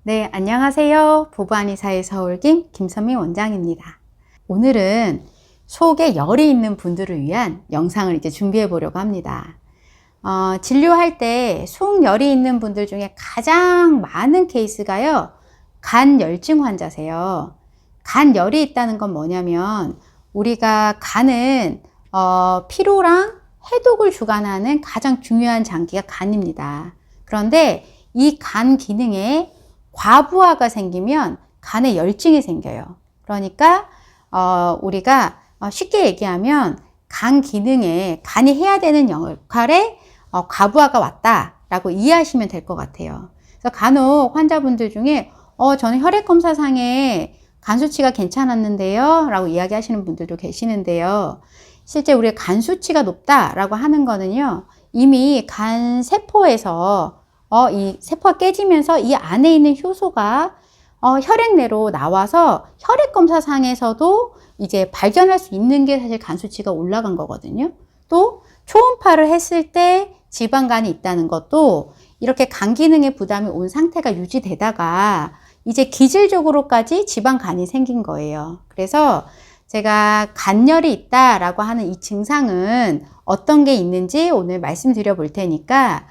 네, 안녕하세요. 부부한의사의 서울김 김선미 원장입니다. 오늘은 속에 열이 있는 분들을 위한 영상을 준비해 보려고 합니다. 진료할 때 속 열이 있는 분들 중에 가장 많은 케이스가요, 간열증 환자세요. 간열이 있다는 건 뭐냐면 우리가 간은 피로랑 해독을 주관하는 가장 중요한 장기가 간입니다. 그런데 이 간 기능에 과부하가 생기면 간에 열증이 생겨요. 그러니까 우리가 쉽게 얘기하면 간 기능에 간이 해야 되는 역할에 과부하가 왔다라고 이해하시면 될 것 같아요. 그래서 간혹 환자분들 중에 저는 혈액검사상에 간 수치가 괜찮았는데요 라고 이야기하시는 분들도 계시는데요. 실제 우리가 간 수치가 높다라고 하는 거는요, 이미 간 세포에서 이 세포가 깨지면서 이 안에 있는 효소가 혈액 내로 나와서 혈액검사상에서도 이제 발견할 수 있는 게 사실 간 수치가 올라간 거거든요. 또 초음파를 했을 때 지방간이 있다는 것도 이렇게 간 기능에 부담이 온 상태가 유지되다가 이제 기질적으로까지 지방간이 생긴 거예요. 그래서 제가 간열이 있다라고 하는 이 증상은 어떤 게 있는지 오늘 말씀드려 볼 테니까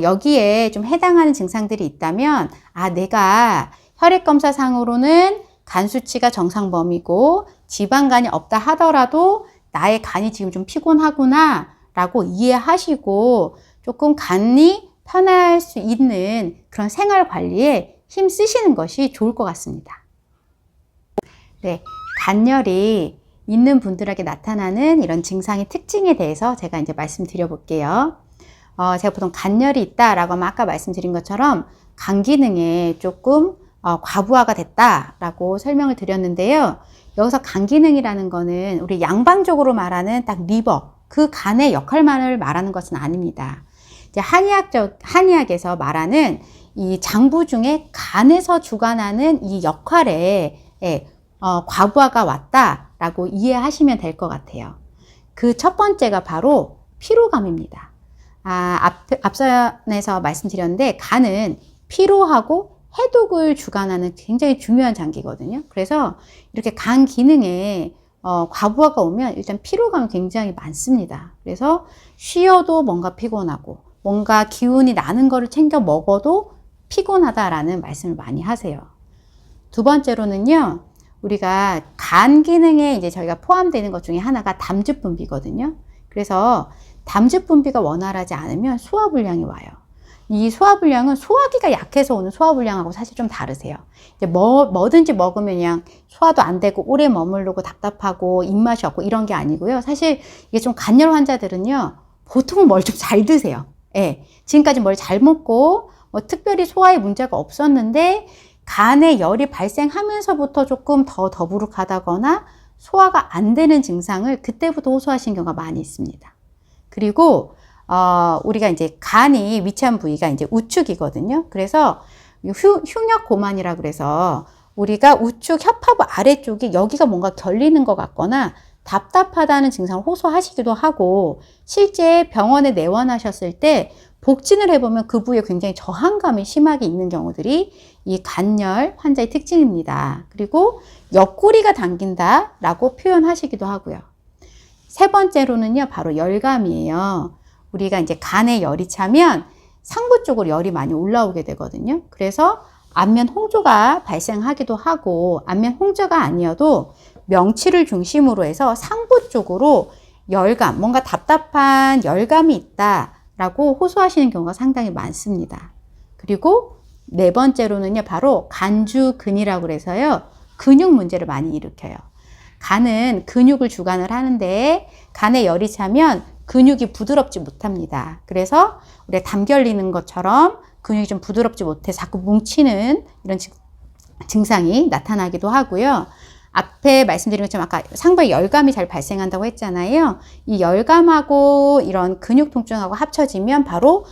여기에 좀 해당하는 증상들이 있다면 내가 혈액검사상으로는 간 수치가 정상 범위고 지방간이 없다 하더라도 나의 간이 지금 좀 피곤하구나 라고 이해하시고 조금 간이 편할 수 있는 그런 생활 관리에 힘 쓰시는 것이 좋을 것 같습니다. 네, 간열이 있는 분들에게 나타나는 이런 증상의 특징에 대해서 제가 이제 말씀드려 볼게요. 제가 보통 간열이 있다라고 하면 아까 말씀드린 것처럼 간 기능에 조금 과부하가 됐다라고 설명을 드렸는데요. 여기서 간 기능이라는 거는 우리 양방적으로 말하는 딱 리버, 그 간의 역할만을 말하는 것은 아닙니다. 이제 한의학에서 말하는 이 장부 중에 간에서 주관하는 이 역할에 과부하가 왔다라고 이해하시면 될 것 같아요. 그 첫 번째가 바로 피로감입니다. 앞선에서 말씀드렸는데 간은 피로하고 해독을 주관하는 굉장히 중요한 장기거든요. 그래서 이렇게 간 기능에 과부하가 오면 일단 피로감이 굉장히 많습니다. 그래서 쉬어도 뭔가 피곤하고 뭔가 기운이 나는 거를 챙겨 먹어도 피곤하다라는 말씀을 많이 하세요. 두 번째로는요, 우리가 간 기능에 이제 저희가 포함되는 것 중에 하나가 담즙 분비거든요. 그래서 담즙 분비가 원활하지 않으면 소화불량이 와요. 이 소화불량은 소화기가 약해서 오는 소화불량하고 사실 좀 다르세요. 이제 뭐든지 먹으면 그냥 소화도 안 되고 오래 머무르고 답답하고 입맛이 없고 이런 게 아니고요. 사실 이게 좀 간열 환자들은요, 보통은 뭘 좀 잘 드세요. 예, 지금까지 뭘 잘 먹고 특별히 소화에 문제가 없었는데 간에 열이 발생하면서부터 조금 더 더부룩하다거나 소화가 안 되는 증상을 그때부터 호소하시는 경우가 많이 있습니다. 그리고 우리가 이제 간이 위치한 부위가 이제 우측이거든요. 그래서 흉역고만이라 그래서 우리가 우측 혀파부 아래쪽이 여기가 뭔가 결리는 것 같거나 답답하다는 증상을 호소하시기도 하고, 실제 병원에 내원하셨을 때 복진을 해보면 그 부위에 굉장히 저항감이 심하게 있는 경우들이 이 간열 환자의 특징입니다. 그리고 옆구리가 당긴다 라고 표현하시기도 하고요. 세 번째로는요, 바로 열감이에요. 우리가 이제 간에 열이 차면 상부 쪽으로 열이 많이 올라오게 되거든요. 그래서 안면 홍조가 발생하기도 하고, 안면 홍조가 아니어도 명치를 중심으로 해서 상부 쪽으로 열감, 뭔가 답답한 열감이 있다라고 호소하시는 경우가 상당히 많습니다. 그리고 네 번째로는요, 바로 간주근이라고 그래서요, 근육 문제를 많이 일으켜요. 간은 근육을 주관을 하는데 간에 열이 차면 근육이 부드럽지 못합니다. 그래서 우리가 담 결리는 것처럼 근육이 좀 부드럽지 못해 자꾸 뭉치는 이런 증상이 나타나기도 하고요. 앞에 말씀드린 것처럼 아까 상부에 열감이 잘 발생한다고 했잖아요. 이 열감하고 이런 근육 통증하고 합쳐지면 바로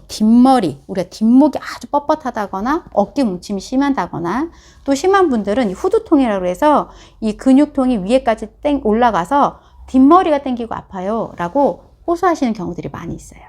뒷머리, 우리가 뒷목이 아주 뻣뻣하다거나 어깨 뭉침이 심하다거나, 또 심한 분들은 이 후두통이라고 해서 이 근육통이 위에까지 올라가서 뒷머리가 땡기고 아파요 라고 호소하시는 경우들이 많이 있어요.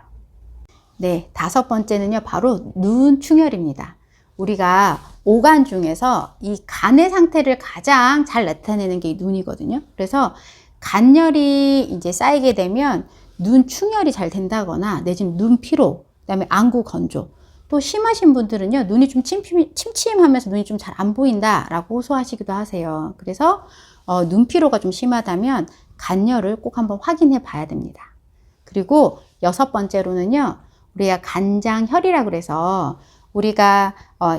네, 다섯 번째는요, 바로 눈충혈입니다. 우리가 오간 중에서 이 간의 상태를 가장 잘 나타내는 게 이 눈이거든요. 그래서 간열이 이제 쌓이게 되면 눈 충혈이 잘 된다거나 내지는 눈 피로, 그다음에 안구 건조. 또 심하신 분들은요, 눈이 좀 침침하면서 눈이 좀 잘 안 보인다라고 호소하시기도 하세요. 그래서 눈 피로가 좀 심하다면 간열을 꼭 한번 확인해 봐야 됩니다. 그리고 6번째로는요, 우리가 간장혈이라 그래서 우리가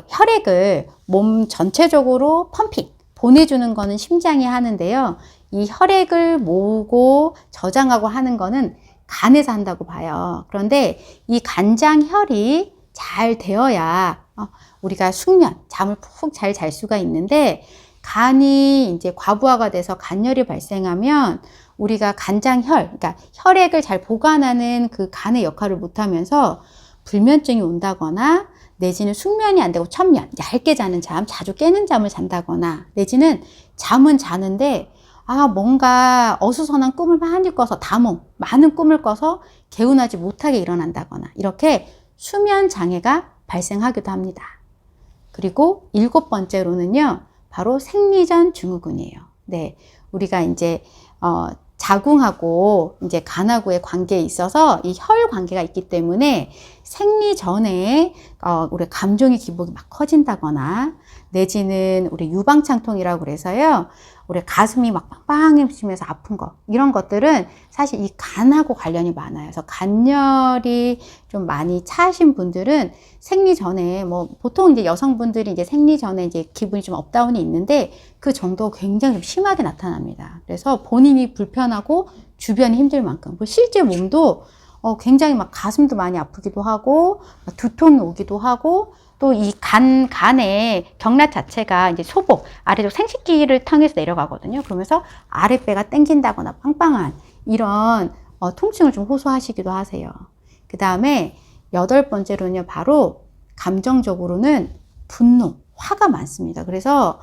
혈액을 몸 전체적으로 펌핑 보내주는 거는 심장이 하는데요. 이 혈액을 모으고 저장하고 하는 거는 간에서 한다고 봐요. 그런데 이 간장혈이 잘 되어야 우리가 숙면, 잠을 푹 잘 잘 수가 있는데, 간이 이제 과부하가 돼서 간열이 발생하면 우리가 간장혈, 그러니까 혈액을 잘 보관하는 그 간의 역할을 못하면서 불면증이 온다거나 내지는 숙면이 안 되고 천면, 얇게 자는 잠, 자주 깨는 잠을 잔다거나 내지는 잠은 자는데 뭔가 어수선한 꿈을 많이 꿔서 다몽, 많은 꿈을 꿔서 개운하지 못하게 일어난다거나 이렇게 수면 장애가 발생하기도 합니다. 그리고 7번째로는요, 바로 생리전 증후군이에요. 네, 우리가 이제 자궁하고 이제 간하고의 관계에 있어서 이 혈 관계가 있기 때문에 생리 전에 우리 감정의 기복이 막 커진다거나 내지는 우리 유방창통이라고 그래서요, 우리 가슴이 막 빵빵해지면서 아픈 거, 이런 것들은 사실 이 간하고 관련이 많아요. 그래서 간열이 좀 많이 차신 분들은 생리 전에 보통 이제 여성분들이 이제 생리 전에 이제 기분이 좀 업다운이 있는데 그 정도가 굉장히 좀 심하게 나타납니다. 그래서 본인이 불편하고 주변이 힘들 만큼 실제 몸도 굉장히 막 가슴도 많이 아프기도 하고 두통이 오기도 하고, 또 이 간의 경락 자체가 이제 소복, 아래쪽 생식기를 통해서 내려가거든요. 그러면서 아랫배가 땡긴다거나 빵빵한 이런 통증을 좀 호소하시기도 하세요. 그 다음에 8번째로는요, 바로 감정적으로는 분노, 화가 많습니다. 그래서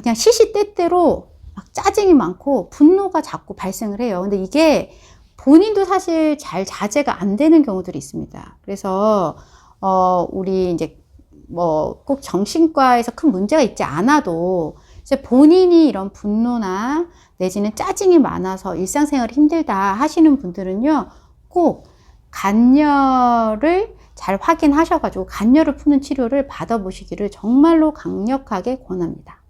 그냥 시시때때로 막 짜증이 많고 분노가 자꾸 발생을 해요. 근데 이게 본인도 사실 잘 자제가 안 되는 경우들이 있습니다. 그래서 우리 이제 꼭 정신과에서 큰 문제가 있지 않아도 이제 본인이 이런 분노나 내지는 짜증이 많아서 일상생활이 힘들다 하시는 분들은요, 꼭 간열을 잘 확인하셔가지고 간열을 푸는 치료를 받아보시기를 정말로 강력하게 권합니다.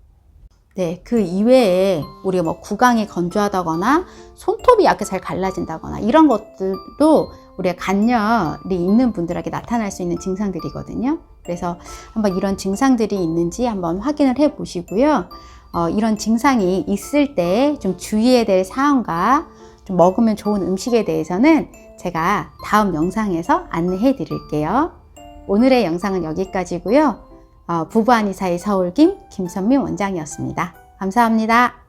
네, 그 이외에 우리가 구강이 건조하다거나 손톱이 얇게 잘 갈라진다거나 이런 것들도 우리가 간열이 있는 분들에게 나타날 수 있는 증상들이거든요. 그래서 한번 이런 증상들이 있는지 한번 확인을 해 보시고요. 이런 증상이 있을 때 좀 주의해야 될 사항과 좀 먹으면 좋은 음식에 대해서는 제가 다음 영상에서 안내해 드릴게요. 오늘의 영상은 여기까지고요. 부부한의사의 서울김 김선민 원장이었습니다. 감사합니다.